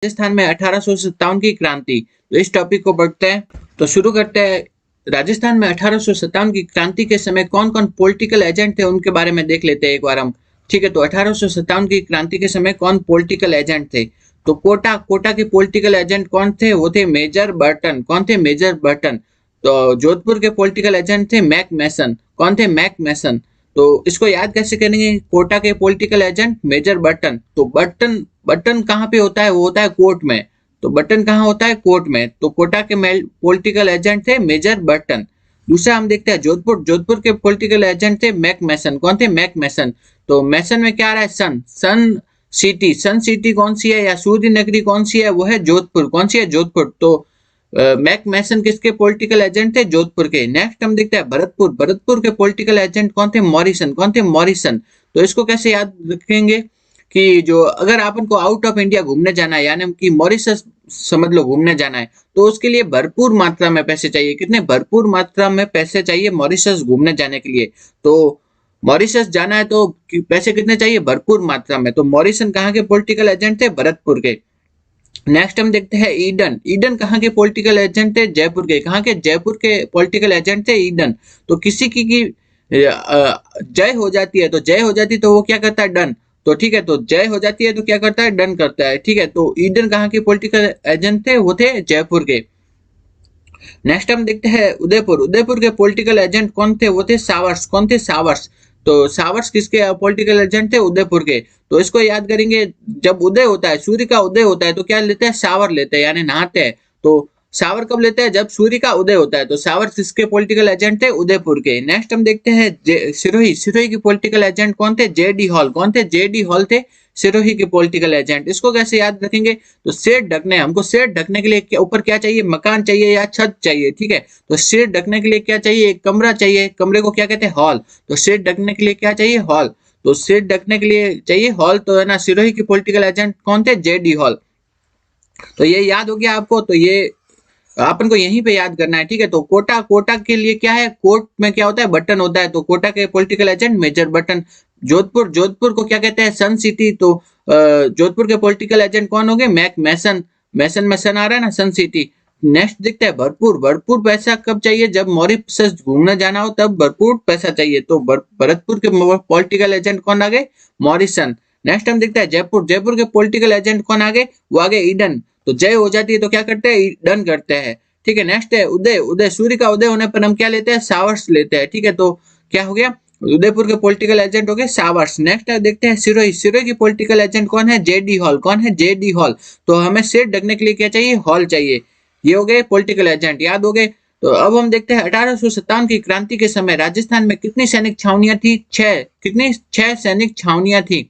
राजस्थान में 1857 की क्रांति। तो इस टॉपिक को पढ़ते हैं। तो शुरू करते हैं। राजस्थान में 1857 की क्रांति के समय कौन कौन पॉलिटिकल एजेंट थे उनके बारे में देख लेते हैं एक बार हम। ठीक है, तो 1857 की क्रांति के समय कौन पॉलिटिकल एजेंट थे। तो कोटा कोटा के पॉलिटिकल एजेंट कौन थे, वो थे मेजर बर्टन। कौन थे, मेजर बर्टन। तो जोधपुर के पॉलिटिकल एजेंट थे मैक मैसन। कौन थे, मैक मैसन। तो इसको याद कैसे करेंगे, कोटा के पॉलिटिकल एजेंट मेजर बर्टन। तो बर्टन बटन कहाँ पे होता है, वो होता है कोर्ट में। तो बटन कहाँ होता है, कोर्ट में। तो कोटा के पॉलिटिकल एजेंट थे मेजर बटन। दूसरा हम देखते हैं जोधपुर। जोधपुर के पॉलिटिकल एजेंट थे मैक मैसन। कौन थे, मैक मैसन। तो मैसन में क्या आ रहा है, सन। सन सिटी। सन सिटी कौन सी है या सूर्य नगरी कौन सी है, वो है जोधपुर। कौन सी है, जोधपुर। तो मैक मैसन किसके पॉलिटिकल एजेंट थे, जोधपुर के। नेक्स्ट हम देखते हैं भरतपुर। भरतपुर के पॉलिटिकल एजेंट कौन थे, मॉरिसन। कौन थे, मॉरिसन। तो इसको कैसे याद रखेंगे कि जो अगर आपन को आउट ऑफ इंडिया घूमने जाना है, यानी कि मॉरिशस समझ लो घूमने जाना है, तो उसके लिए भरपूर मात्रा में पैसे चाहिए। कितने, भरपूर मात्रा में पैसे चाहिए मॉरिशस घूमने जाने के लिए। तो मॉरिशस जाना है तो पैसे कितने चाहिए, भरपूर मात्रा में। तो मॉरिसन कहाँ के पॉलिटिकल एजेंट थे, भरतपुर के। नेक्स्ट हम देखते हैं ईडन। ईडन कहाँ के पॉलिटिकल एजेंट थे, जयपुर के। कहाँ के, जयपुर के पॉलिटिकल एजेंट थे ईडन। तो किसी की जय हो जाती है, तो जय हो जाती है तो वो क्या करता है, डन। तो ठीक है, तो जय हो जाती है तो क्या करता है, डन करता है। ठीक है, तो ईडन कहाँ के पॉलिटिकल एजेंट थे, वो थे जयपुर के। नेक्स्ट हम देखते हैं उदयपुर। उदयपुर के पॉलिटिकल एजेंट कौन थे, वो थे सावर्स। कौन थे, सावर्स। तो सावर्स किसके पॉलिटिकल एजेंट थे, उदयपुर के। तो इसको याद करेंगे, जब उदय होता है, सूर्य का उदय होता है, तो क्या लेते हैं, सावर लेते हैं, यानी नहाते हैं। तो सावर कब लेते हैं, जब सूर्य का उदय होता है। तो सावर किसके पॉलिटिकल एजेंट थे, उदयपुर के। नेक्स्ट हम देखते हैं सिरोही। सिरोही के पॉलिटिकल एजेंट कौन थे, जेडी हॉल। कौन थे, जेडी हॉल थे सिरोही के पॉलिटिकल एजेंट। इसको कैसे याद रखेंगे, तो शेड ढकने, हमको शेड ढकने के लिए ऊपर क्या चाहिए, मकान चाहिए या छत चाहिए। ठीक है, तो शेड ढकने के लिए क्या चाहिए, एक कमरा चाहिए। कमरे को क्या कहते हैं, हॉल। तो शेड ढकने के लिए क्या चाहिए, हॉल। तो शेड ढकने के लिए चाहिए हॉल। तो है ना, सिरोही के पॉलिटिकल एजेंट कौन थे, जेडी हॉल। तो ये याद हो गया आपको। तो ये अपन को यहीं पे याद करना है। ठीक है, तो कोटा, कोटा के लिए क्या है, कोर्ट में क्या होता है, बटन होता है। तो कोटा के political agent major Burton. Jodhpur, Jodhpur को क्या कहते हैं, सन सिटी। तो जोधपुर के पॉलिटिकल एजेंट कौन हो गए, मैक मैसन। मैसन में सन आ रहा है ना, सन सिटी। नेक्स्ट देखते हैं भरपूर। भरपूर पैसा कब चाहिए, जब मॉरिशस घूमने जाना हो तब भरपूर पैसा चाहिए। तो भरतपुर के पॉलिटिकल एजेंट कौन आ गए, मॉरिसन। नेक्स्ट हम देखते हैं जयपुर। जयपुर के पॉलिटिकल एजेंट कौन आ गए, वो आ गए ईडन। तो जय हो जाती है तो क्या करते हैं, डन करते हैं। ठीक है, नेक्स्ट है उदय। उदय, सूर्य का उदय होने पर हम क्या लेते हैं, सावर्स लेते हैं। ठीक है, तो क्या हो गया, उदयपुर के पॉलिटिकल एजेंट हो गए सावर्स। नेक्स्ट देखते हैं सिरोही। सिरोही की पॉलिटिकल एजेंट कौन है, जेडी हॉल। कौन है, जेडी हॉल। तो हमें सेट ढकने के लिए क्या चाहिए, हॉल चाहिए। ये हो गए पॉलिटिकल एजेंट, याद हो गए। तो अब हम देखते हैं 1857 की क्रांति के समय राजस्थान में कितनी सैनिक छावनियां थी, 6। कितनी, 6 सैनिक छावनियां थी।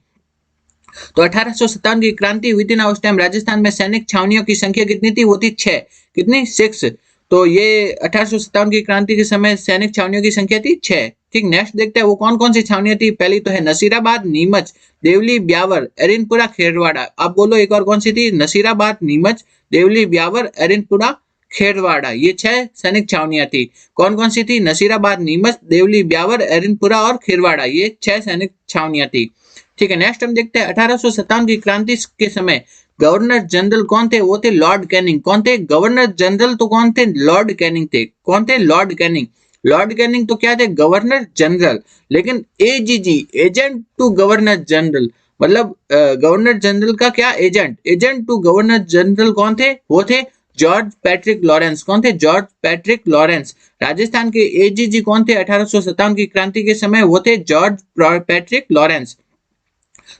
तो 1857 की क्रांति हुई थी ना, उस टाइम राजस्थान में सैनिक छावनियों की संख्या कितनी थी, वो थी 6। कितनी, 6। तो ये 1857 की क्रांति के समय सैनिक छावनियों की संख्या थी 6। ठीक, नेक्स्ट देखते हैं वो कौन कौन सी छावनियां थी। पहली तो है नसीराबाद, नीमच, देवली, ब्यावर, एरिनपुरा, खेरवाड़ा। आप बोलो एक और कौन सी थी, नसीराबाद, नीमच, देवली, ब्यावर, एरिनपुरा, खेरवाड़ा। ये 6 सैनिक छावनियां थी। कौन कौन सी थी, नसीराबाद, नीमच, देवली, ब्यावर, एरिनपुरा और खेरवाड़ा। ये 6 सैनिक छावनियां थी। ठीक है, नेक्स्ट हम देखते हैं 1857 की क्रांति के समय गवर्नर जनरल कौन थे, वो थे लॉर्ड कैनिंग। कौन थे, गवर्नर जनरल तो कौन थे, लॉर्ड कैनिंग थे। कौन थे, लॉर्ड कैनिंग। लॉर्ड कैनिंग तो क्या थे, गवर्नर जनरल। लेकिन AGG, agent to governor general, मतलब गवर्नर जनरल का क्या, agent. Agent to governor general कौन थे, वो थे जॉर्ज पैट्रिक लॉरेंस। कौन थे, जॉर्ज पैट्रिक लॉरेंस। राजस्थान के एजीजी कौन थे 1857 की क्रांति के समय, वो थे जॉर्ज पैट्रिक लॉरेंस।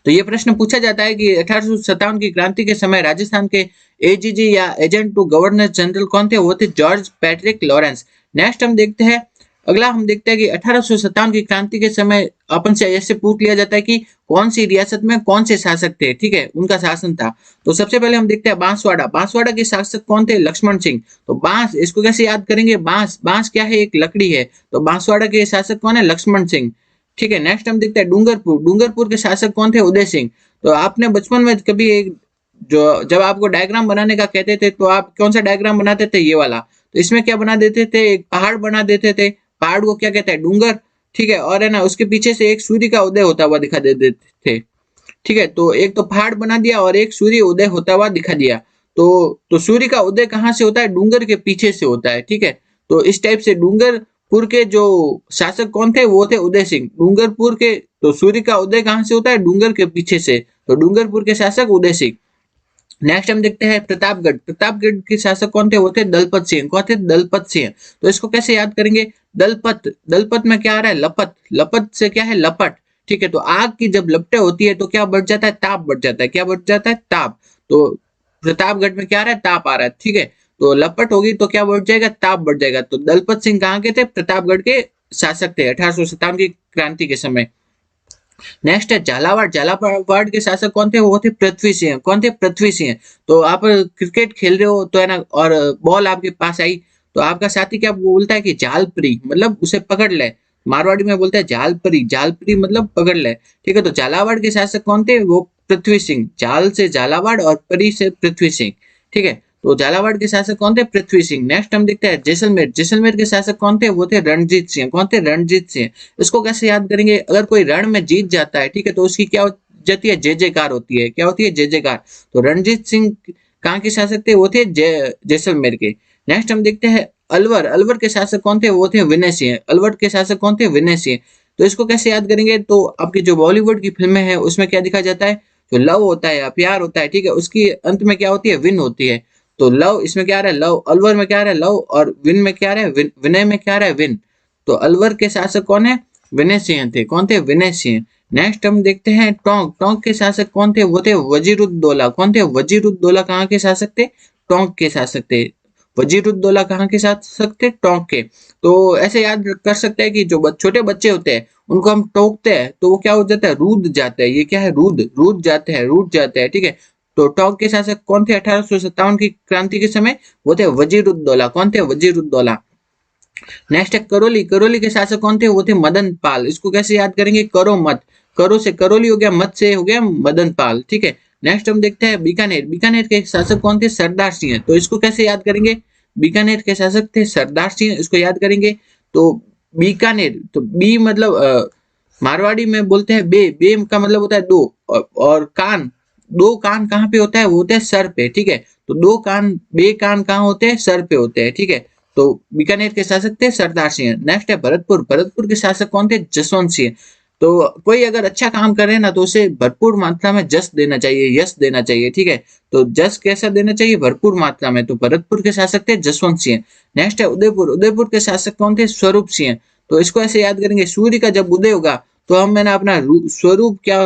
तो ये प्रश्न पूछा जाता है कि 1857 की क्रांति के समय राजस्थान के एजीजी या एजेंट टू गवर्नर जनरल कौन थे, वो थे जॉर्ज पैट्रिक लॉरेंस। नेक्स्ट हम देखते हैं, अगला हम देखते हैं कि 1857 की क्रांति के समय अपन से ऐसे पूछ लिया जाता है कि कौन सी रियासत में कौन से शासक थे। ठीक है, उनका शासन था। तो सबसे पहले हम देखते हैं बांसवाड़ा। बांसवाड़ा के शासक कौन थे, लक्ष्मण सिंह। तो बांस, इसको कैसे याद करेंगे, बांस। बांस क्या है, एक लकड़ी है। तो बांसवाड़ा के शासक कौन है, लक्ष्मण सिंह। ठीक है, नेक्स्ट हम देखते हैं डूंगरपुर। डूंगरपुर के शासक कौन थे, उदय सिंह। तो आपने बचपन में कभी एक, जो जब आपको डायग्राम बनाने का कहते थे तो आप कौन सा डायग्राम बनाते थे, ये वाला। तो इसमें क्या बना देते थे, एक पहाड़ बना देते थे। पहाड़ को क्या कहते हैं, डूंगर। ठीक है, और है ना उसके पीछे से एक सूर्य का उदय होता हुआ दिखा देते थे। ठीक है, तो एक तो पहाड़ बना दिया और एक सूर्य उदय होता हुआ दिखा दिया। तो सूर्य का उदय कहाँ से होता है? डूंगर के पीछे से होता है। ठीक है, तो इस टाइप से डूंगरपुर के जो शासक कौन थे? वो थे उदय सिंह। डूंगरपुर के, तो सूर्य का उदय कहाँ से होता है? डूंगर के पीछे से, तो डूंगरपुर के शासक उदय सिंह। नेक्स्ट हम देखते हैं प्रतापगढ़। प्रतापगढ़ के शासक कौन थे? वो थे दलपत सिंह। कौन थे? दलपत सिंह। तो इसको कैसे याद करेंगे? दलपत, दलपत में क्या आ रहा है? लपत, लपत से क्या है? लपट। ठीक है, तो आग की जब लपटें होती है तो क्या बढ़ जाता है? ताप बढ़ जाता है। क्या बढ़ जाता है? ताप। तो प्रतापगढ़ में क्या आ रहा है? ताप आ रहा है। ठीक है, तो लपट होगी तो क्या बढ़ जाएगा? ताप बढ़ जाएगा। तो दलपत सिंह कहाँ के थे? प्रतापगढ़ के शासक थे 1857 की क्रांति के समय। नेक्स्ट है झालावाड़। झालावाड़ के शासक कौन थे? वो थे पृथ्वी सिंह। कौन थे? पृथ्वी सिंह। तो आप क्रिकेट खेल रहे हो तो है ना, और बॉल आपके पास आई, तो आपका साथी क्या बोलता है कि झालपरी, मतलब उसे पकड़ ले। मारवाड़ी में बोलते हैं झालपरी, झालपरी मतलब पकड़ ले। ठीक है, तो झालावाड़ के शासक कौन थे? वो पृथ्वी सिंह। झाल से झालावाड़ और परी से पृथ्वी सिंह। ठीक है, तो झालावाड़ के शासक कौन थे? पृथ्वी सिंह। नेक्स्ट हम देखते हैं जैसलमेर। जैसलमेर के शासक कौन थे? वो थे रणजीत सिंह। कौन थे? रणजीत सिंह। इसको कैसे याद करेंगे? अगर कोई रण में जीत जाता है, ठीक है, तो उसकी क्या हो जाती है? जय जयकार होती है। क्या होती है? जय जयकार। तो रणजीत सिंह कहाँ के शासक थे? वो थे जैसलमेर के। नेक्स्ट हम देखते हैं अलवर। अलवर के शासक कौन थे? वो थे विनय सिंह। अलवर के शासक कौन थे? विनय सिंह। तो इसको कैसे याद करेंगे? तो आपकी जो बॉलीवुड की फिल्में हैं उसमें क्या दिखा जाता है? जो लव होता है या प्यार होता है, ठीक है, उसकी अंत में क्या होती है? विन होती है। तो लव इसमें क्या आ रहा है? लव। अलवर में क्या आ रहा है? लव। और विन में क्या आ रहा है? विनय में क्या आ रहा है? विन। तो अलवर के शासक कौन है? विनय सिंह थे। कौन थे? विनय सिंह। नेक्स्ट हम देखते हैं टोंक। टोंक के शासक कौन थे? वो थे वजीरुद्दौला। कौन थे? वजीरुद्दौला कहाँ के शासक थे? टोंक के शासक थे। वजीरुद्दौला कहाँ के शासक थे? टोंक के। तो ऐसे याद कर सकते हैं कि जो छोटे बच्चे होते हैं उनको हम टोकते हैं तो वो क्या हो जाता है? रूद जाता है। ये क्या है? रूद, रूद जाते हैं, रूद जाते हैं। ठीक है, तो टोंक के शासक कौन थे 1857 की क्रांति के समय? वो थे वजीरुद्दौला। कौन थे? वजीरुद्दौला। नेक्स्ट है करौली। करौली के शासक कौन थे? वो थे मदन पाल। इसको कैसे याद करेंगे? करो मत, करो से करौली हो गया, मत से हो गया मदन पाल। ठीक है, नेक्स्ट हम देखते हैं बीकानेर। बीकानेर के शासक कौन थे? सरदार सिंह। तो इसको कैसे याद करेंगे? बीकानेर के शासक थे सरदार सिंह, इसको याद करेंगे। तो बीकानेर, तो बी मतलब मारवाड़ी में बोलते हैं बे। बे का मतलब होता है दो, और कान, दो कान कहाँ पे होता है? वो होते हैं सर पे। ठीक है, तो दो कान, बे कान कहाँ होते हैं? सर पे होते हैं। ठीक है, तो बीकानेर के शासक थे सरदार सिंह। नेक्स्ट है भरतपुर। भरतपुर के शासक कौन थे? जसवंत सिंह। तो कोई अगर अच्छा काम कर रहे हैं ना तो उसे भरपूर मात्रा में जस देना चाहिए, यश देना चाहिए। ठीक है, तो जस कैसा देना चाहिए? भरपूर मात्रा में। तो भरतपुर के शासक थे जसवंत सिंह। नेक्स्ट है उदयपुर। उदयपुर के शासक कौन थे? स्वरूप सिंह। तो इसको ऐसे याद करेंगे, सूर्य का जब उदय होगा तो हम है ना अपना स्वरूप क्या,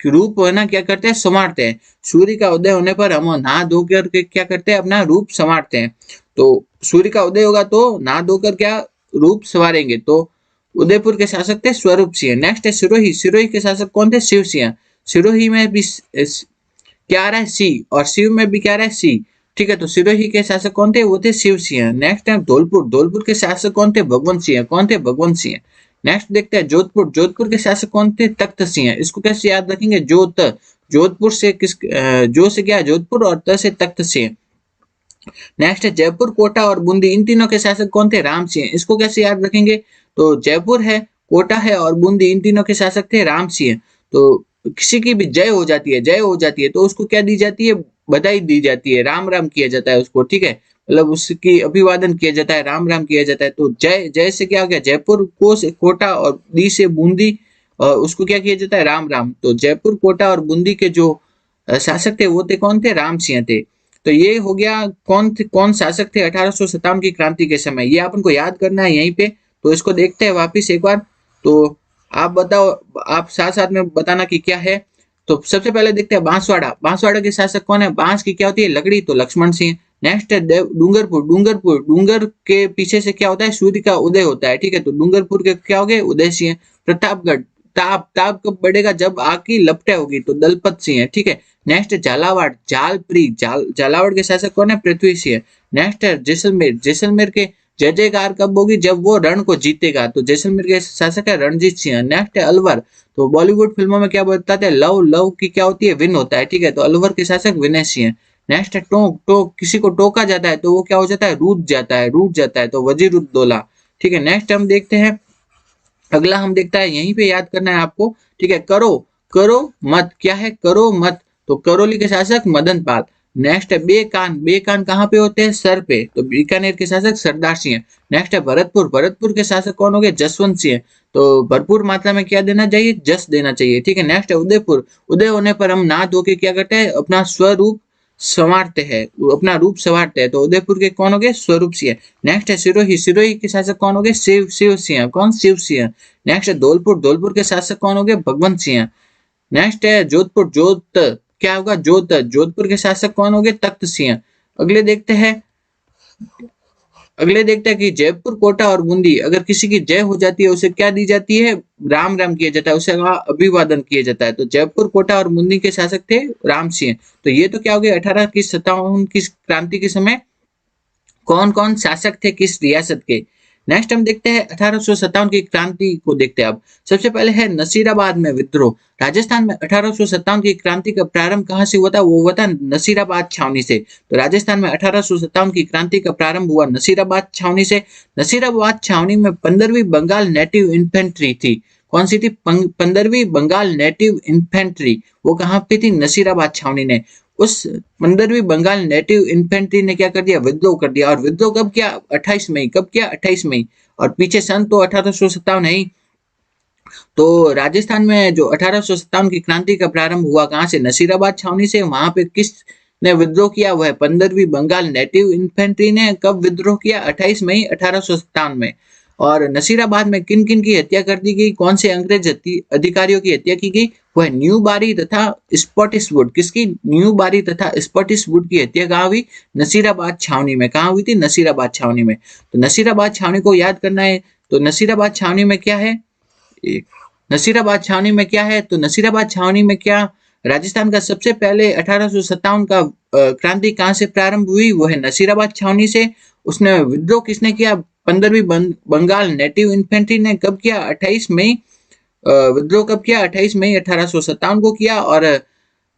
रूप है ना क्या करते हैं? संवारते हैं। सूर्य का उदय होने पर हम नहा धो करके क्या करते हैं? अपना रूप संवारते हैं। तो सूर्य का उदय होगा तो नहा धोकर क्या रूप संवारेंगे। तो उदयपुर के शासक थे स्वरूप सिंह। नेक्स्ट है सिरोही। सिरोही के शासक कौन थे? शिव सिंह। सिरोही में भी क्या आ रहा है? सी, और शिव में भी क्या आ रहा है? सी। ठीक है, तो सिरोही के शासक कौन थे? वो थे शिव सिंह। नेक्स्ट है धौलपुर। धौलपुर के शासक कौन थे? भगवंत सिंह। कौन थे? भगवंत सिंह। नेक्स्ट देखते हैं जोधपुर। जोधपुर के शासक कौन थे? तख्त सिंह। इसको कैसे याद रखेंगे? जोत, जोधपुर से किस जो से क्या? जोधपुर, और त से तख्त सिंह। नेक्स्ट है जयपुर, कोटा और बूंदी। इन तीनों के शासक कौन थे? राम सिंह। इसको कैसे याद रखेंगे? तो जयपुर है, कोटा है और बूंदी, इन तीनों के शासक थे राम सिंह। तो किसी की भी जय हो जाती है, जय हो जाती है तो उसको क्या दी जाती है? बधाई दी जाती है, राम राम किया जाता है उसको। ठीक है, मतलब उसकी अभिवादन किया जाता है, राम राम किया जाता है। तो जय, जय से क्या हो गया? जयपुर, को से कोटा और दी से बूंदी, और उसको क्या किया जाता है? राम राम। तो जयपुर, कोटा और बूंदी के जो शासक थे वो थे कौन थे? राम सिंह थे। तो ये हो गया कौन शासक थे 1857 की क्रांति के समय। ये अपन को याद करना है यहीं पे। तो इसको देखते हैं वापिस एक बार। तो आप बताओ, आप साथ साथ में बताना कि क्या है। तो सबसे पहले देखते हैं बांसवाड़ा। बांसवाड़ा के शासक कौन है? बांस की क्या होती है? लकड़ी, तो लक्ष्मण सिंह। नेक्स्ट है डूंगरपुर। डूंगरपुर, डूंगर के पीछे से क्या होता है? सूर्य का उदय होता है। ठीक है, तो डूंगरपुर के क्या हो गए? उदय सिंह। प्रतापगढ़। ताप, ताप कब बढ़ेगा? जब आग की लपटें होगी, तो दलपत सिंह है। ठीक है, नेक्स्ट झालावाड़। झालपरी, झालावाड़ के शासक कौन है? पृथ्वी सिंह। नेक्स्ट है जैसलमेर। जैसलमेर के जय जयकार कब होगी? जब वो रण को जीतेगा। तो जैसलमेर के शासक है रणजीत सिंह। नेक्स्ट है अलवर। तो बॉलीवुड फिल्मों में क्या बताते हैं? लव, लव की क्या होती है? विन होता है। ठीक है, तो अलवर के शासक विनय सिंह। नेक्स्ट है टोक। टोक, किसी को टोका जाता है तो वो क्या हो जाता है? रूठ जाता है, रूठ जाता है। तो वजीरुद्दौला। ठीक है, नेक्स्ट हम देखते हैं, अगला हम देखता है, यहीं पे याद करना है आपको। ठीक है, करो। करो मत, क्या है करो मत, तो करौली के शासक मदन पाल। नेक्स्ट है बेकान, बेकान कहाँ पे होते हैं, सर पे, तो बीकानेर के शासक सरदार सिंह। नेक्स्ट है भरतपुर, भरतपुर के शासक कौन हो गए, जसवंत सिंह। तो भरपूर मात्रा में क्या देना चाहिए, जस देना चाहिए, ठीक है। नेक्स्ट है उदयपुर, उदय होने पर हम नहा धो के क्या करते हैं, अपना स्वरूप संवारते हैं, अपना रूप संवारते हैं, तो उदयपुर के कौन हो गए, स्वरूप सिंह। नेक्स्ट है सिरोही, सिरोही के शासक कौन हो गए, शिव शिव सिंह, कौन, शिव सिंह। नेक्स्ट है धौलपुर, धौलपुर के शासक कौन हो गए, भगवंत सिंह। नेक्स्ट है जोधपुर, जोध क्या होगा, जोध, जोधपुर के शासक कौन हो गए, तख्त सिंह। अगले देखते हैं, अगले देखते हैं कि जयपुर, कोटा और बूंदी, अगर किसी की जय हो जाती है उसे क्या दी जाती है, राम राम किया जाता है, उसे अभिवादन किया जाता है। तो जयपुर, कोटा और बूंदी के शासक थे राम सिंह। तो ये तो क्या हो गया, 1857 की क्रांति के समय कौन कौन शासक थे किस रियासत के। नेक्स्ट हम देखते हैं 1857 की क्रांति को देखते हैं। अब सबसे पहले है नसीराबाद में विद्रोह। राजस्थान में 1857 की क्रांति का प्रारंभ कहां से हुआ था, वो हुआ था नसीराबाद छावनी से। तो राजस्थान में 1857 की क्रांति का प्रारंभ हुआ नसीराबाद छावनी से। नसीराबाद छावनी में 15वीं बंगाल नेटिव इन्फेंट्री थी। कौन सी थी, 15वीं बंगाल नेटिव इन्फेंट्री, वो कहां पे थी, नसीराबाद छावनी ने। उस 15वीं बंगाल नेटिव इन्फेंट्री ने क्या कर दिया, विद्रोह कर दिया। और विद्रोह कब किया, 28 मई, कब किया, 28 मई। और पीछे सन तो 1857 है ही। तो राजस्थान में जो 1857 की क्रांति का प्रारंभ हुआ कहां से, नसीराबाद छावनी से। वहां पे किस ने विद्रोह किया, वह 15वीं बंगाल नेटिव इन्फेंट्री ने। कब विद्रोह किया, 28 मई 1857 में। और नसीराबाद में किन किन की हत्या कर दी गई, कौन से अंग्रेज अधिकारियों की हत्या की गई, वह न्यू बारी तथा स्पॉटिसवुड, किसकी, न्यू बारी तथा स्पॉटिसवुड की हत्या कहाँ हुई, नसीराबाद छावनी में। कहाँ हुई थी, नसीराबाद छावनी में। तो नसीराबाद छावनी को याद करना है। तो नसीराबाद छावनी में क्या है, नसीराबाद छावनी में क्या है, तो नसीराबाद छावनी में क्या, राजस्थान का सबसे पहले 1857 का क्रांति कहां से प्रारंभ हुई, वो है नसीराबाद छावनी से। उसने विद्रोह किसने किया, 15वीं बंगाल नेटिव इन्फेंट्री ने। कब किया, 28 मई। विद्रोह कब किया, 28 मई 1857 को किया। और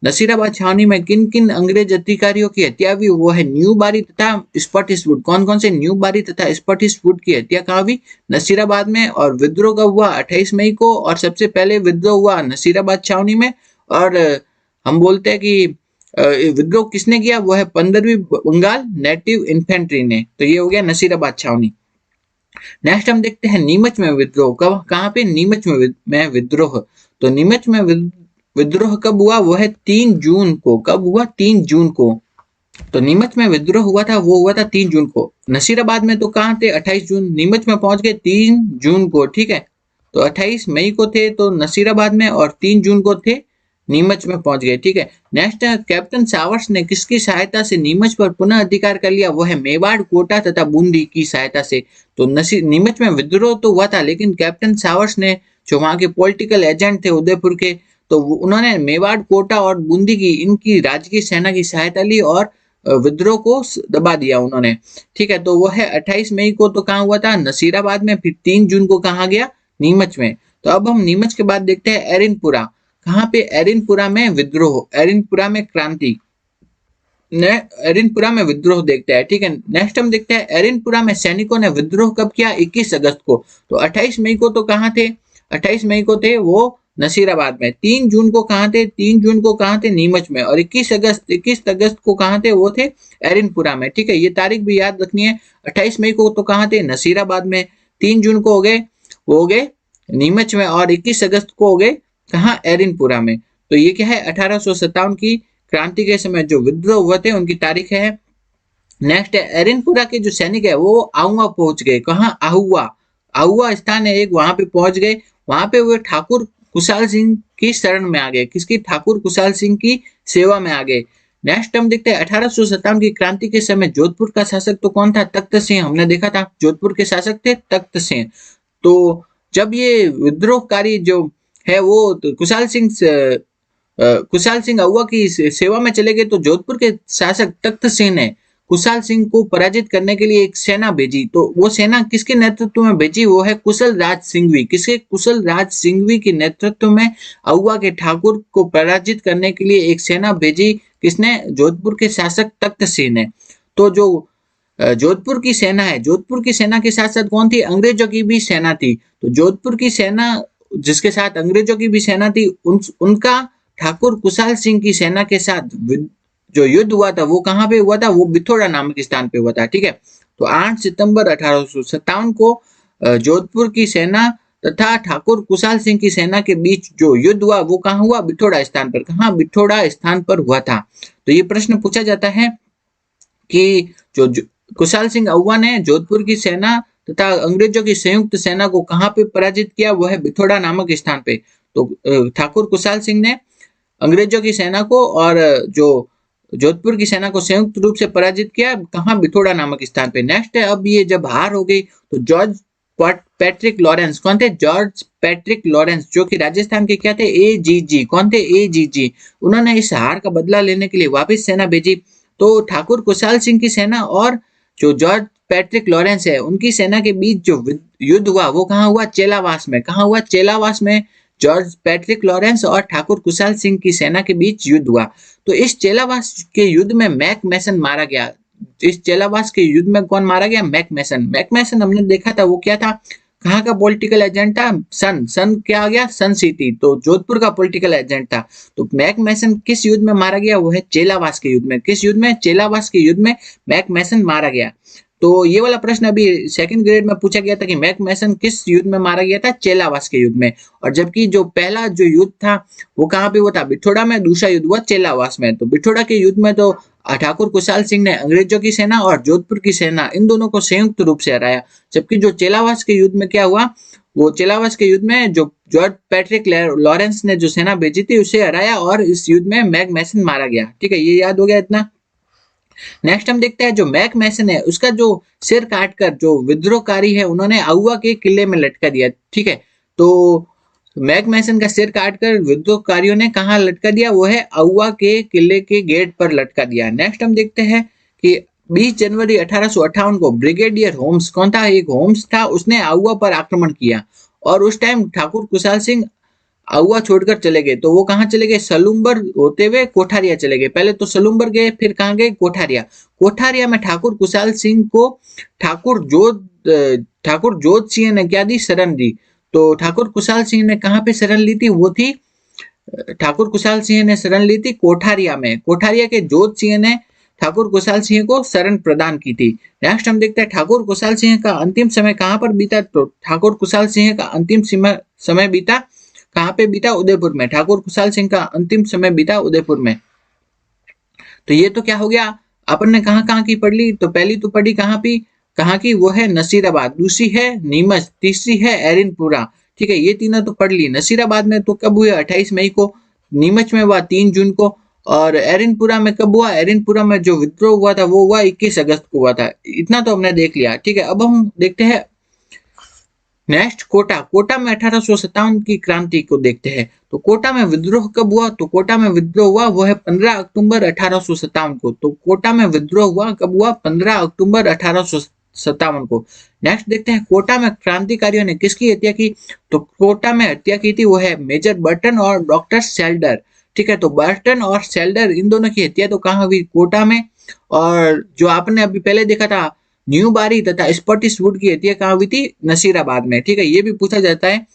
नसीराबाद छावनी में किन किन अंग्रेज अधिकारियों की हत्या हुई, वो है न्यू बारी तथा स्पॉटिसवुड। कौन कौन से, न्यू बारी तथा स्पॉटिसवुड की हत्या कहाँ हुई, नसीराबाद में। और विद्रोह कब हुआ, 28 मई को। और सबसे पहले विद्रोह हुआ नसीराबाद छावनी में। और हम बोलते हैं कि विद्रोह किसने किया, वो है 15वीं बंगाल नेटिव इन्फेंट्री ने। तो ये हो गया नसीराबाद छावनी। नेक्स्ट हम देखते हैं नीमच में विद्रोह। कब, कहाँ पे, नीमच में विद्रोह। तो नीमच में विद्रोह कब हुआ, वो है 3 जून को। कब हुआ, 3 जून को। तो नीमच में विद्रोह हुआ था, वो हुआ था 3 जून को। नसीराबाद में तो कहाँ थे, 28 जून। नीमच में पहुंच गए 3 जून को, ठीक है। तो 28 मई को थे तो नसीराबाद में, और 3 जून को थे नीमच में पहुंच गए, ठीक है। नेक्स्ट है कैप्टन सावर्स ने किसकी सहायता से नीमच पर पुनः अधिकार कर लिया, वो है मेवाड़, कोटा तथा बूंदी की सहायता से। तो नीमच में विद्रोह तो हुआ था, लेकिन कैप्टन सावर्स ने, जो वहां के पॉलिटिकल एजेंट थे उदयपुर के, तो उन्होंने मेवाड़, कोटा और बूंदी की, इनकी राजकीय सेना की सहायता ली और विद्रोह को दबा दिया उन्होंने, ठीक है। तो वो है 28 मई को तो कहाँ हुआ था, नसीराबाद में। फिर 3 जून को कहाँ गया, नीमच में। तो अब हम नीमच के बाद देखते हैं एरिनपुरा। कहाँ पे, एरिनपुरा में विद्रोह, एरिनपुरा में क्रांति, एरिनपुरा में विद्रोह देखते हैं, ठीक है। नेक्स्ट हम देखते हैं एरिनपुरा में सैनिकों ने विद्रोह कब किया, 21 अगस्त को। तो 28 मई को तो कहाँ थे, 28 मई को थे वो नसीराबाद में। 3 जून को कहाँ थे, 3 जून को कहाँ थे, नीमच में। और 21 अगस्त को कहाँ थे, वो थे एरिनपुरा में, ठीक है। ये तारीख भी याद रखनी है। 28 मई को तो कहाँ थे, नसीराबाद में। 3 जून को हो गए, वो हो गए नीमच में। और 21 अगस्त को हो गए कहाँ, एरिनपुरा में। तो ये क्या है, 1857 की क्रांति के समय जो विद्रोह हुए थे उनकी तारीख है। नेक्स्ट है एरिनपुरा के जो सैनिक है वो आहुआ पहुंच गए। कहाँ, आहुआ, आहुआ स्थान है एक, वहां पे पहुंच गए। वहां पे वो ठाकुर कुशाल सिंह की शरण में आ गए। किसकी, ठाकुर कुशाल सिंह की सेवा में आ गए। नेक्स्ट हम देखते हैं 1857 की क्रांति के समय जोधपुर का शासक तो कौन था, तख्त सिंह। हमने देखा था जोधपुर के शासक थे तख्त सिंह। तो जब ये विद्रोहकारी जो है वो कुशाल सिंह अहुआ की सेवा में चले गए, तो जोधपुर के शासक तख्त सिंह ने कुशाल सिंह को पराजित करने के लिए एक सेना भेजी। तो वो सेना किसके नेतृत्व में भेजी, वो है कुशल राज सिंघवी। किसके, कुशल राज सिंघवी के नेतृत्व में अहुआ के ठाकुर को पराजित करने के लिए एक सेना भेजी। किसने, जोधपुर के शासक तख्त सिंह ने। तो जो जोधपुर की सेना है, जोधपुर की सेना के साथ साथ कौन थी, अंग्रेजों की भी सेना थी। तो जोधपुर की सेना जिसके साथ अंग्रेजों की भी सेना थी, उनका ठाकुर कुशाल सिंह की सेना के साथ जो युद्ध हुआ था वो कहाँ पे हुआ था, वो बिथोड़ा नामक स्थान पे हुआ था। ठीक है, तो 8 सितंबर 1857 को जोधपुर की सेना तथा ठाकुर कुशाल सिंह की सेना के बीच जो युद्ध हुआ वो कहाँ हुआ, बिठोड़ा स्थान पर। कहाँ, बिठोड़ा स्थान पर हुआ था। तो ये प्रश्न पूछा जाता है कि जो कुशाल सिंह अव्वा ने जोधपुर की सेना तथा अंग्रेजों की संयुक्त सेना को कहाँ पे पराजित किया, वो है बिठोड़ा नामक स्थान पे। तो ठाकुर कुशाल सिंह ने अंग्रेजों की सेना को और जो जोधपुर की सेना को संयुक्त रूप से पराजित किया, कहाँ, बिठोड़ा नामक स्थान पे। नेक्स्ट है, अब ये जब हार हो गई तो जॉर्ज पैट्रिक लॉरेंस, कौन थे, जॉर्ज पैट्रिक लॉरेंस, जो कि राजस्थान के क्या थे, एजीजी, कौन थे, एजीजी। उन्होंने इस हार का बदला लेने के लिए वापस सेना भेजी। तो ठाकुर कुशाल सिंह की सेना और जो जॉर्ज पैट्रिक लॉरेंस है उनकी सेना के बीच जो युद्ध हुआ वो कहाँ हुआ, चेलावास में। कहाँ हुआ, चेलावास में जॉर्ज पैट्रिक लॉरेंस और ठाकुर कुशाल सिंह की सेना के बीच युद्ध हुआ। तो इस चेलावास के युद्ध में मैक मैसन मारा गया। इस चेलावास के युद्ध में कौन मारा गया, मैक मैसन। मैक मैसन हमने देखा था वो क्या था, कहाँ का पॉलिटिकल एजेंट था, सन क्या आ गया, सन सिटी, तो जोधपुर का पॉलिटिकल एजेंट था। तो मैक मैसन किस युद्ध में मारा गया, वो है चेलावास के युद्ध में। किस युद्ध में, चेलावास के युद्ध में मैक मैसन मारा गया। तो ये वाला प्रश्न अभी सेकंड ग्रेड में पूछा गया था कि मैक मैसन किस युद्ध में मारा गया था, चेलावास के युद्ध में। और जबकि जो पहला जो युद्ध था वो कहाँ पे हुआ था, बिठोड़ा में। दूसरा युद्ध हुआ चेलावास में। तो बिठोड़ा के युद्ध में तो ठाकुर कुशाल सिंह ने अंग्रेजों की सेना और जोधपुर की सेना इन दोनों को संयुक्त रूप से हराया। जबकि जो चेलावास के युद्ध में क्या हुआ, वो चेलावास के युद्ध में जो जॉर्ज पैट्रिक लॉरेंस ने जो सेना भेजी थी उसे हराया और इस युद्ध में मैक मैसन मारा गया। ठीक है, ये याद हो गया इतना। नेक्स्ट हम देखते हैं जो मैक मैसन है उसका जो सिर काटकर जो विद्रोहकारी है उन्होंने आउवा के किले में लटका दिया। ठीक है, तो मैक मैसन का सिर काटकर विद्रोहकारियों ने कहा लटका दिया, वो है आउवा के किले के गेट पर लटका दिया। नेक्स्ट हम देखते हैं कि 20 जनवरी 1858 को ब्रिगेडियर होम्स, कौन था, एक होम्स था, उसने आउवा पर आक्रमण किया और उस टाइम ठाकुर कुशाल सिंह आउवा छोड़कर चले गए। तो वो कहाँ चले गए, सलूम्बर होते हुए कोठारिया चले गए। पहले तो सलूम्बर गए, फिर कहाँ गए, कोठारिया। कोठारिया में ठाकुर कुशाल सिंह को ठाकुर जोध सिंह ने क्या दी, शरण दी। तो ठाकुर कुशाल सिंह ने कहाँ पे शरण ली थी, वो थी ठाकुर कुशाल सिंह ने शरण ली थी कोठारिया में। कोठारिया के जोध सिंह ने ठाकुर कुशाल सिंह को शरण प्रदान की थी। नेक्स्ट हम देखते हैं ठाकुर कुशाल सिंह का अंतिम समय कहाँ पर बीता। तो ठाकुर कुशाल सिंह का अंतिम समय बीता कहाँ पे बीता, उदयपुर में। ठाकुर कुशाल सिंह का अंतिम समय बीता उदयपुर में। तो ये तो क्या हो गया, अपन ने कहाँ कहाँ की पढ़ ली। तो पहली तो पढ़ी कहाँ की, वो है नसीराबाद। दूसरी है नीमच, तीसरी है एरिनपुरा। ठीक है, ये तीनों तो पढ़ ली। नसीराबाद में तो कब हुआ, 28 मई को। नीमच में हुआ 3 जून को। और एरिनपुरा में कब हुआ, एरिनपुरा में जो विद्रोह हुआ था वो हुआ 21 अगस्त को हुआ था। इतना तो हमने देख लिया। ठीक है, अब हम देखते हैं नेक्स्ट कोटा में 1857 की क्रांति को देखते हैं। तो कोटा में विद्रोह कब हुआ, तो कोटा में विद्रोह हुआ वो है 15 अक्टूबर 1857 को। तो कोटा में विद्रोह हुआ कब हुआ, 15 अक्टूबर 1857 को। नेक्स्ट देखते हैं कोटा में क्रांतिकारियों ने किसकी हत्या की। तो कोटा में हत्या की थी वो है मेजर बर्टन और डॉक्टर सेल्डर। ठीक है, तो बर्टन और सेल्डर इन दोनों की हत्या तो कहाँ हुई, कोटा में। और जो आपने अभी पहले देखा था न्यू बारी तथा स्पॉटिश वुड की हत्या कहाँ हुई थी, नसीराबाद में। ठीक है, ये भी पूछा जाता है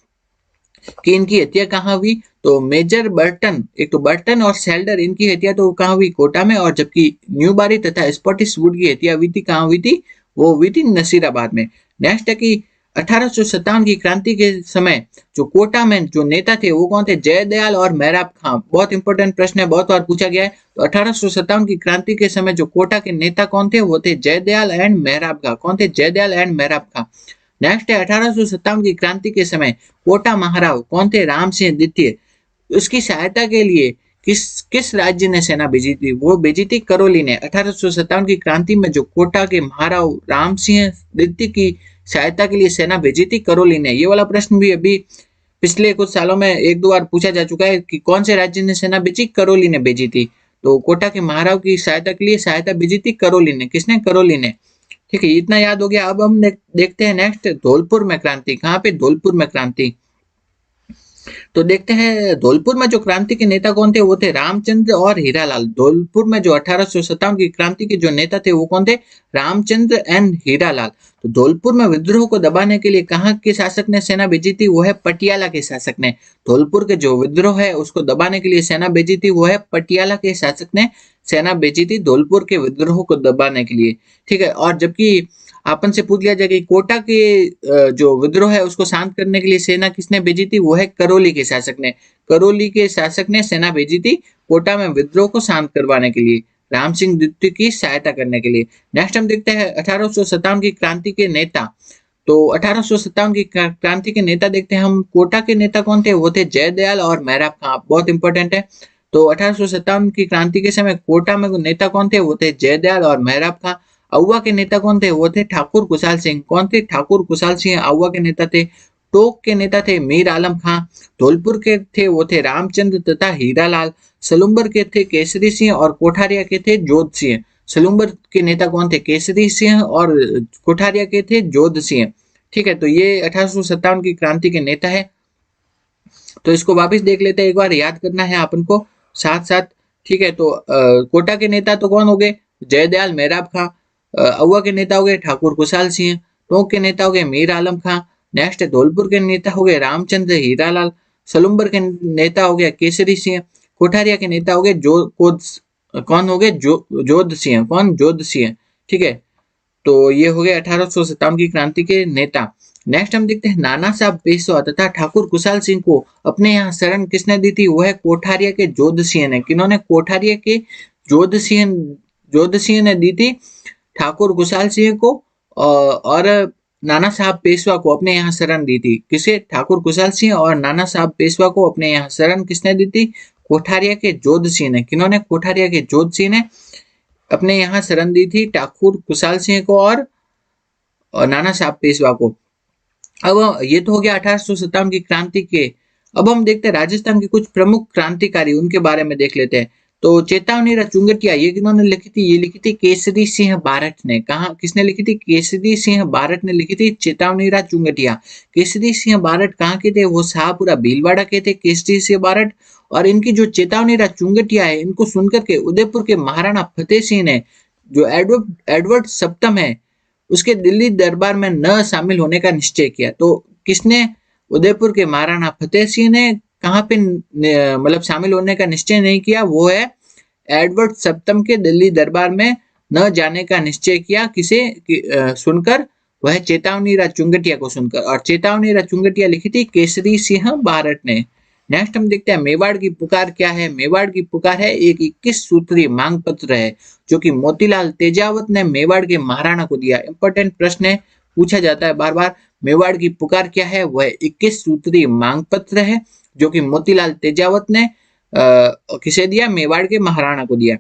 कि इनकी हत्या कहाँ हुई। तो मेजर बर्टन, एक तो बर्टन और सेल्डर, इनकी हत्या तो कहाँ हुई, कोटा में। और जबकि न्यू बारी तथा स्पॉटिश वुड की हत्या हुई थी कहाँ हुई थी, वो हुई थी नसीराबाद में। नेक्स्ट है कि 1857 की क्रांति के समय जो कोटा में जो नेता थे वो कौन थे, जयदयाल और मेहराब खां। बहुत इंपॉर्टेंट प्रश्न है, बहुत बार पूछा गया है। तो 1857 की क्रांति के समय जो कोटा के नेता कौन थे, वो थे जयदयाल एंड मेहराब खां। कौन थे, जयदयाल एंड मेहराब खां। नेक्स्ट है 1857 की क्रांति के समय कोटा महाराव कौन थे, राम सिंह द्वितीय। उसकी सहायता के लिए किस राज्य ने सेना भेजी थी, वो भेजी थी करौली ने। 1857 की क्रांति में जो कोटा के महाराव राम सिंह द्वितीय की सहायता के लिए सेना भेजी थी करौली ने। ये वाला प्रश्न भी अभी पिछले कुछ सालों में एक दो बार पूछा जा चुका है कि कौन से राज्य ने सेना भेजी, करौली ने भेजी थी। तो कोटा के महाराव की सहायता के लिए सहायता भेजी थी करौली ने। किसने, करौली ने। ठीक है, इतना याद हो गया। अब हम देखते हैं नेक्स्ट धौलपुर में क्रांति। कहाँ पे, धौलपुर में क्रांति। तो देखते हैं धौलपुर में जो क्रांति के नेता कौन थे, वो थे रामचंद्र और हीरालाल। धौलपुर में जो 1857 की क्रांति के जो नेता थे वो कौन थे, रामचंद्र एंड हीरालाल। तो धौलपुर में विद्रोह को दबाने के लिए कहाँ के शासक ने सेना भेजी थी, वो है पटियाला के शासक ने। धौलपुर के जो विद्रोह है उसको दबाने के लिए सेना भेजी थी, वो है पटियाला के शासक ने सेना भेजी थी धौलपुर के विद्रोह को दबाने के लिए। ठीक है, और जबकि आपन से पूछ लिया जाए कि कोटा के जो विद्रोह है उसको शांत करने के लिए सेना किसने भेजी थी, वो है करौली के शासक ने। करौली के शासक ने सेना भेजी थी कोटा में विद्रोह को शांत करवाने के लिए, राम सिंह द्वितीय की सहायता करने के लिए। नेक्स्ट हम देखते हैं 1857 की क्रांति के नेता। तो 1857 की क्रांति के नेता देखते हैं हम। कोटा के नेता कौन थे, वो थे जयदयाल और मेहराब खां। बहुत इंपॉर्टेंट है। तो 1857 की क्रांति के समय कोटा में नेता कौन थे, वो थे जयदयाल और मेहराब खां। आउवा के नेता कौन थे, वो थे ठाकुर कुशाल सिंह। कौन थे, ठाकुर कुशाल सिंह आउवा के नेता थे। टोक के नेता थे मीर आलम खां। धौलपुर के थे वो थे रामचंद्र तथा हीरालाल। सलुम्बर के थे केसरी सिंह और कोठारिया के थे जोध सिंह। सलुम्बर के नेता कौन थे, केसरी सिंह, और कोठारिया के थे जोध सिंह। ठीक है, तो ये 1857 की क्रांति के नेता है। तो इसको वापस देख लेते हैं, एक बार याद करना है अपन को साथ साथ। ठीक है, तो कोटा के नेता तो कौन हो गए, जयदयाल मेहराब खां। अहुआ के नेता हो गए ठाकुर कुशाल सिंह। टोंक के नेता हो गए मीर आलम खां। नेक्स्ट धौलपुर के नेता हो गए रामचंद्र हीरालाल। सलुम्बर के नेता हो गया केसरी सिंह। कोठारिया के नेता हो गए कौन हो गए, जोध सिंह। कौन, जोध सिंह। ठीक है, तो ये हो गए 1857 की क्रांति के नेता। नेक्स्ट हम देखते हैं नाना साहब पेशवा तथा ठाकुर कुशाल सिंह को अपने यहाँ शरण किसने दी थी, वो है कोठारिया के जोध सिंह ने। किन्होंने, कोठारिया के जोध सिंह ने दी थी ठाकुर कुशाल सिंह को, और नाना साहब पेशवा को अपने यहाँ शरण दी थी। किसे, ठाकुर कुशाल सिंह और नाना साहब पेशवा को अपने यहाँ शरण किसने दी थी, कोठारिया के जोध सिंह ने। किन्होंने, कोठारिया के जोध सिंह ने अपने यहाँ शरण दी थी ठाकुर कुशाल सिंह को और नाना साहब पेशवा को। अब ये तो हो गया 1857 की क्रांति के। अब हम देखते हैं राजस्थान के कुछ प्रमुख क्रांतिकारी, उनके बारे में देख लेते हैं। तो चेतावनी चुंगटिया, ये किन्होंने लिखी थी, ये लिखी थी केसरी सिंह बारट ने। कहा, किसने लिखी थी, केसरी सिंह बारट ने लिखी थी चेतावनी चुंगटिया। केसरी सिंह बारट कहाँ के थे, वो शाहपुरा भीलवाड़ा के थे केसरी सिंह बारट। और इनकी जो चेतावनी चुंगटिया है, इनको सुनकर के उदयपुर के महाराणा फतेह सिंह ने, जो एडवर्ड सप्तम है, उसके दिल्ली दरबार में न शामिल होने का निश्चय किया। तो किसने, उदयपुर के महाराणा फतेह सिंह ने कहाँ पे मतलब शामिल होने का निश्चय नहीं किया, वो है एडवर्ड सप्तम के दिल्ली दरबार में न जाने का निश्चय किया। किसे सुनकर, वह चेतावनी चुंगटिया को सुनकर। और चेतावनी चुंगटिया लिखी थी केसरी सिंह बारट ने। नेक्स्ट हम देखते हैं मेवाड़ की पुकार क्या है। मेवाड़ की पुकार है एक 21 सूत्रीय मांग पत्र है, जो कि मोतीलाल तेजावत ने मेवाड़ के महाराणा को दिया। इंपॉर्टेंट प्रश्न है, पूछा जाता है बार बार। मेवाड़ की पुकार क्या है, वह 21 सूत्रीय मांग पत्र है, जो कि मोतीलाल तेजावत ने किसे दिया, मेवाड़ के महाराणा को दिया।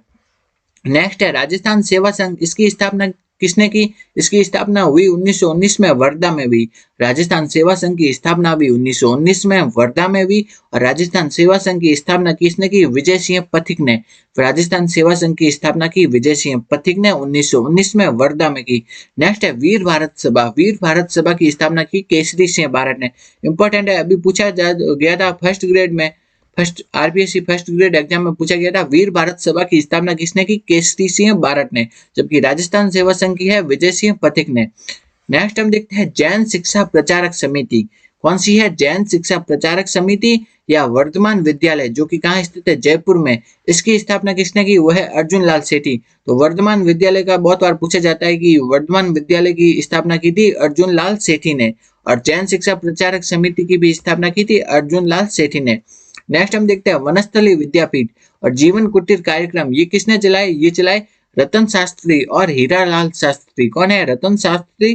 नेक्स्ट है राजस्थान सेवा संघ, इसकी स्थापना किसने की, इसकी स्थापना हुई 1919 में वर्धा में हुई। राजस्थान सेवा संघ की स्थापना हुई 1919 में वर्धा में हुई। और राजस्थान सेवा संघ की स्थापना किसने की, विजय सिंह पथिक ने। राजस्थान सेवा संघ की स्थापना की विजय सिंह पथिक ने 1919 में वर्धा में की। नेक्स्ट है वीर भारत सभा। वीर भारत सभा की स्थापना की केसरी सिंह बारट ने। इंपॉर्टेंट है, अभी पूछा गया था फर्स्ट ग्रेड में, आरपीएससी फर्स्ट ग्रेड एग्जाम में पूछा गया था, वीर भारत सभा की स्थापना किसने की, केसरी सिंह बारट ने। जबकि राजस्थान सेवा संघ की है विजय सिंह पथिक ने। नेक्स्ट हम देखते हैं जैन शिक्षा प्रचारक समिति। कौन सी है, जैन शिक्षा प्रचारक समिति या वर्धमान विद्यालय, जो कि कहाँ स्थित है, जयपुर में। इसकी स्थापना किसने की, वह है अर्जुन लाल सेठी। तो वर्धमान विद्यालय का बहुत बार पूछा जाता है कि वर्धमान विद्यालय की स्थापना की थी अर्जुन लाल सेठी ने। और जैन शिक्षा प्रचारक समिति की भी स्थापना की थी अर्जुन लाल सेठी ने। नेक्स्ट हम देखते हैं वनस्थली विद्यापीठ और जीवन कुटीर कार्यक्रम, ये किसने चलाए, ये चलाए रतन शास्त्री और हीरालाल शास्त्री। कौन है, रतन शास्त्री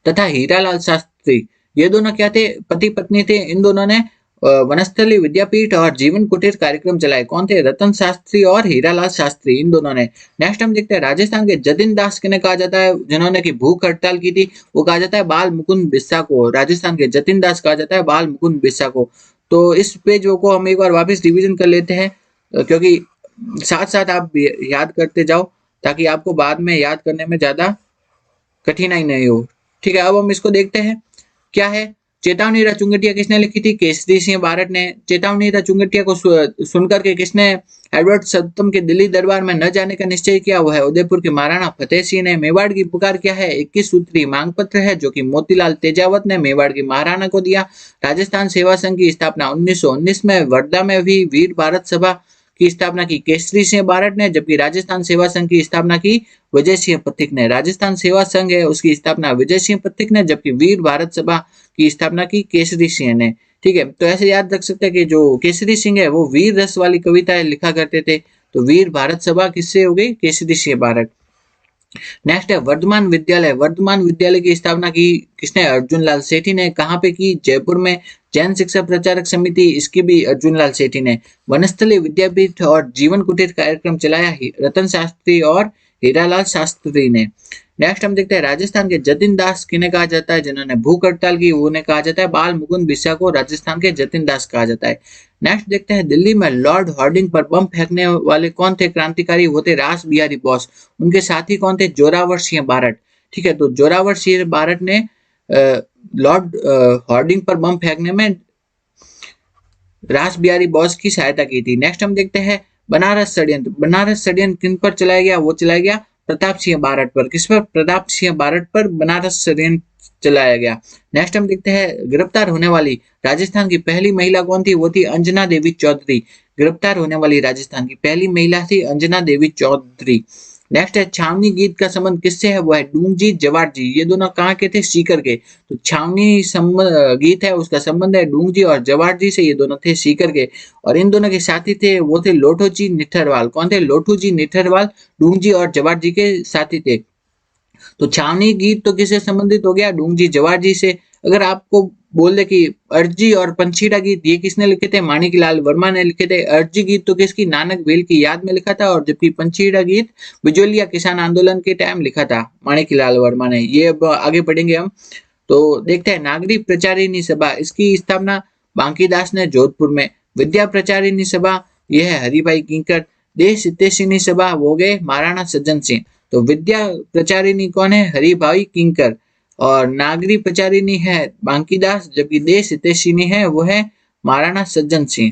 तथा हीरालाल शास्त्री। ये दोनों क्या थे, पति पत्नी थे। इन दोनों ने वनस्थली विद्यापीठ और जीवन कुटीर कार्यक्रम चलाए। कौन थे, रतन शास्त्री और हीरालाल शास्त्री, इन दोनों ने। नेक्स्ट हम देखते हैं राजस्थान के जतिन दास किन्हें कहा जाता है, जिन्होंने की भूख हड़ताल की थी, वो कहा जाता है बाल मुकुंद बिस्सा को। राजस्थान के जतिन दास कहा जाता है बाल मुकुंद बिस्सा को। तो इस पेज को हम एक बार वापस रिवीजन कर लेते हैं, क्योंकि साथ साथ आप याद करते जाओ, ताकि आपको बाद में याद करने में ज्यादा कठिनाई नहीं हो। ठीक है, अब हम इसको देखते हैं क्या है। चेतावनी रा चुंगटिया किसने लिखी थी? केसरी सिंह बारट ने। चेतावनी रा चुंगटिया को सुनकर के किसने एडवर्ड सप्तम के दिल्ली दरबार में न जाने का निश्चय किया? वो है उदयपुर के महाराणा फतेह सिंह ने। मेवाड़ की पुकार क्या है? 21 सूत्री मांग पत्र है, जो कि मोतीलाल तेजावत ने मेवाड़ की महाराणा को दिया। राजस्थान सेवा संघ की स्थापना 1919 में वर्धा में भी वीर भारत सभा की स्थापना की केसरी सिंह बारट ने, जबकि राजस्थान सेवा संघ की स्थापना की विजय सिंह पथिक ने। राजस्थान सेवा संघ है उसकी स्थापना विजय सिंह पथिक ने, जबकि वीर भारत सभा की स्थापना की केसरी सिंह ने। ठीक है, तो ऐसे याद रख सकते हैं कि जो केसरी सिंह है वो वीर रस वाली कविताएं लिखा करते थे। तो वीर भारत सभा किससे हो गई? केसरी सिंह बारट। नेक्स्ट है वर्धमान विद्यालय। वर्धमान विद्यालय की स्थापना की किसने? अर्जुन लाल सेठी ने। कहाँ पे की? जयपुर में। जैन शिक्षा प्रचारक समिति, इसकी भी अर्जुन लाल सेठी ने। वनस्थली विद्यापीठ और जीवन कुटीर कार्यक्रम चलाया रतन शास्त्री और हीरालाल शास्त्री ने। नेक्स्ट हम देखते हैं राजस्थान के जतिन दास किन्हें कहा जाता है? जिन्होंने भूख हड़ताल की उन्हें कहा जाता है बाल मुकुंद बिस्सा को राजस्थान के जतिन दास कहा जाता है। नेक्स्ट देखते हैं दिल्ली में लॉर्ड हार्डिंग पर बम फेंकने वाले कौन थे क्रांतिकारी? वो थे रास बिहारी बोस। उनके साथी कौन थे? जोरावर सिंह बारट। ठीक है, तो जोरावर सिंह बारट ने लॉर्ड हार्डिंग पर बम फेंकने में रास बिहारी बोस की सहायता की थी। नेक्स्ट हम देखते हैं बनारस षड्यंत्र। बनारस षड्यंत्र किन पर चलाया गया? वो चलाया गया प्रताप सिंह बारट पर। किस पर? प्रताप सिंह बारट पर बनारस षड्यंत्र चलाया गया। नेक्स्ट हम देखते हैं गिरफ्तार होने वाली राजस्थान की पहली महिला कौन थी? वो थी अंजना देवी चौधरी। गिरफ्तार होने वाली राजस्थान की पहली महिला थी अंजना देवी चौधरी। नेक्स्ट है छावनी गीत का संबंध किससे है? वो है डूंगजी जवार जी। ये दोनों कहाँ के थे? सीकर के। तो छावनी गीत है उसका संबंध है डूंगजी और जवार जी से। ये दोनों थे सीकर के। और इन दोनों के साथी थे वो थे लोठो जी निठरवाल। कौन थे? लोठू जी निठरवाल डूंगजी और जवार जी के साथी थे। तो छावनी गीत तो किससे संबंधित हो गया? डूंगजी जवार जी से। अगर आपको बोल दे कि अर्जी और पंछीड़ा गीत ये किसने लिखे थे? माणिकलाल वर्मा ने लिखे थे। अर्जी गीत तो किसकी? नानक भेल की याद में लिखा था, और जबकि पंछीड़ा गीत बिजोलिया किसान आंदोलन के टाइम लिखा था माणिकलाल वर्मा ने। ये अब आगे पढ़ेंगे हम। तो देखते हैं नागरिक प्रचारिणी सभा, इसकी स्थापना बांकीदास ने जोधपुर में। विद्या प्रचारिणी सभा यह है हरिभाई किंकर। देश हितैषिणी सभा वो गए महाराणा सज्जन सिंह। तो विद्या प्रचारिणी कौन है? हरिभाई किंकर। और नागरिक प्रचारिणी है बांकीदास, जबकि देश हितैषिणी है वो है महाराणा सज्जन सिंह।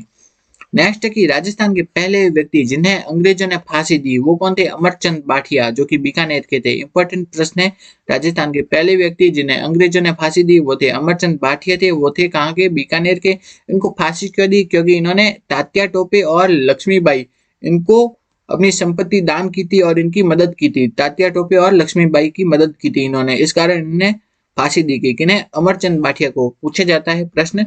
नेक्स्ट है कि राजस्थान के पहले व्यक्ति जिन्हें अंग्रेजों ने फांसी दी वो कौन थे? अमरचंद बाठिया, जो कि बीकानेर के थे। इंपॉर्टेंट प्रश्न है। राजस्थान के पहले व्यक्ति जिन्हें अंग्रेजों ने फांसी दी वो थे अमरचंद बाठिया थे। वो थे कहाँ के? बीकानेर के। इनको फांसी क्यों दी? क्योंकि इन्होंने तात्या टोपे और लक्ष्मीबाई इनको अपनी संपत्ति दान की थी और इनकी मदद की थी। तात्या टोपे और लक्ष्मीबाई की मदद की थी इन्होंने, इस कारण इन्हें फांसी दी गई। किन्हें? अमरचंद बाठिया को। पूछा जाता है प्रश्न।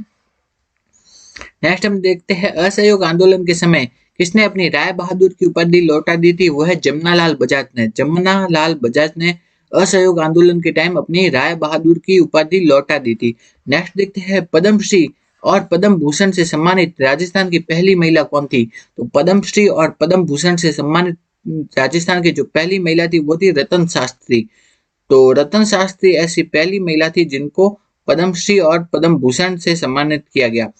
नेक्स्ट हम देखते हैं असहयोग आंदोलन के समय किसने अपनी राय बहादुर की उपाधि लौटा दी थी? वो है जमनालाल बजाज ने। जमनालाल बजाज ने असहयोग आंदोलन के टाइम अपनी राय बहादुर की उपाधि लौटा दी थी। नेक्स्ट देखते हैं पद्मश्री और पद्म भूषण से सम्मानित राजस्थान की पहली महिला कौन थी? तो पद्मश्री और पद्म भूषण से सम्मानित राजस्थान की जो पहली महिला थी वो थी रतन शास्त्री। तो रतन शास्त्री ऐसी पहली महिला थी जिनको पद्मश्री और पद्म भूषण से सम्मानित किया गया।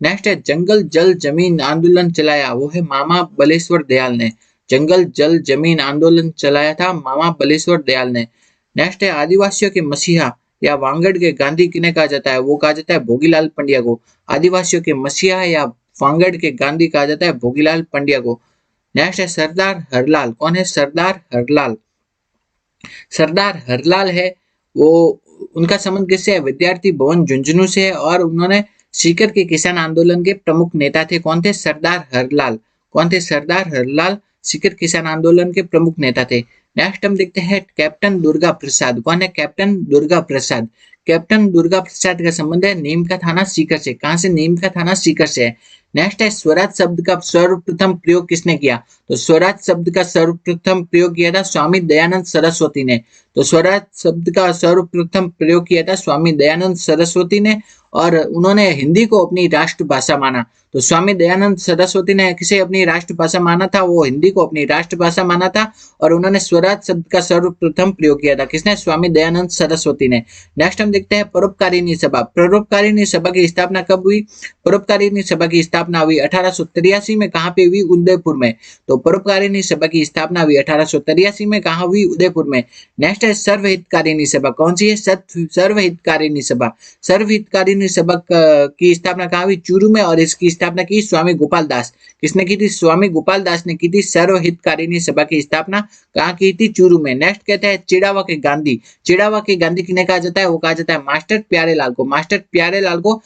नेक्स्ट है जंगल जल जमीन आंदोलन चलाया, वो है मामा बलेश्वर दयाल ने। जंगल जल जमीन आंदोलन चलाया था मामा बलेश्वर दयाल ने। नेक्स्ट है आदिवासियों के मसीहा या वांगड़ के गांधी किन्हें कहा जाता है? वो कहा जाता है भोगीलाल पंड्या को। आदिवासियों के मसीहा या वांगड़ के गांधी कहा जाता है भोगीलाल पंड्या को। नेक्स्ट है सरदार हरलाल। कौन है? सरदार हरलाल। सरदार हरलाल है वो, उनका संबंध किससे है? विद्यार्थी भवन झुंझुनू से है और उन्होंने सीकर के किसान आंदोलन के प्रमुख नेता थे। कौन थे? सरदार हरलाल। कौन थे? सरदार हरलाल सीकर किसान आंदोलन के प्रमुख नेता थे। नेक्स्ट हम देखते हैं कैप्टन दुर्गा प्रसाद। कौन है? कैप्टन दुर्गा प्रसाद। कैप्टन दुर्गा प्रसाद का संबंध है नीम का थाना सीकर से। कहां से? नीम का थाना सीकर से है। नेक्स्ट है स्वराज शब्द का सर्वप्रथम प्रयोग किसने किया? तो स्वराज शब्द का सर्वप्रथम प्रयोग किया था स्वामी दयानंद सरस्वती ने। तो स्वराज शब्द का सर्वप्रथम प्रयोग किया था स्वामी दयानंद सरस्वती ने, और उन्होंने हिंदी को अपनी राष्ट्रभाषा माना। तो स्वामी दयानंद सरस्वती ने किसे अपनी राष्ट्रभाषा माना था? वो हिंदी को अपनी राष्ट्रभाषा माना था और उन्होंने स्वराज शब्द का सर्वप्रथम प्रयोग किया था। किसने? स्वामी दयानंद सरस्वती ने। नेक्स्ट हम देखते हैं परोपकारिणी सभा। परोपकारिणी सभा की स्थापना कब हुई? परोपकारिणी सभा की स्थापना हुई 1883 में। कहाँ पे हुई? उदयपुर में। तो परोपकारिणी सभा की स्थापना हुई 1883 में। कहाँ हुई? उदयपुर में। नेक्स्ट नेक्स्ट है सर्वहितकारिणी सभा। कौन सी है? सर्वहितकारिणी सभा। सर्वहितकारिणी सभा की स्थापना कहाँ हुई? चूरू में, और इसकी स्थापना की स्वामी गोपाल दास। किसने की थी? स्वामी गोपाल दास ने की थी सर्वहितकारिणी सभा की स्थापना। कहाँ की थी? चूरू में। नेक्स्ट कहते हैं चिड़ावा के गांधी। चिड़ावा के गांधी किन्हें कहा जाता है? वो कहा जाता है मास्टर प्यारेलाल को। मास्टर प्यारेलाल को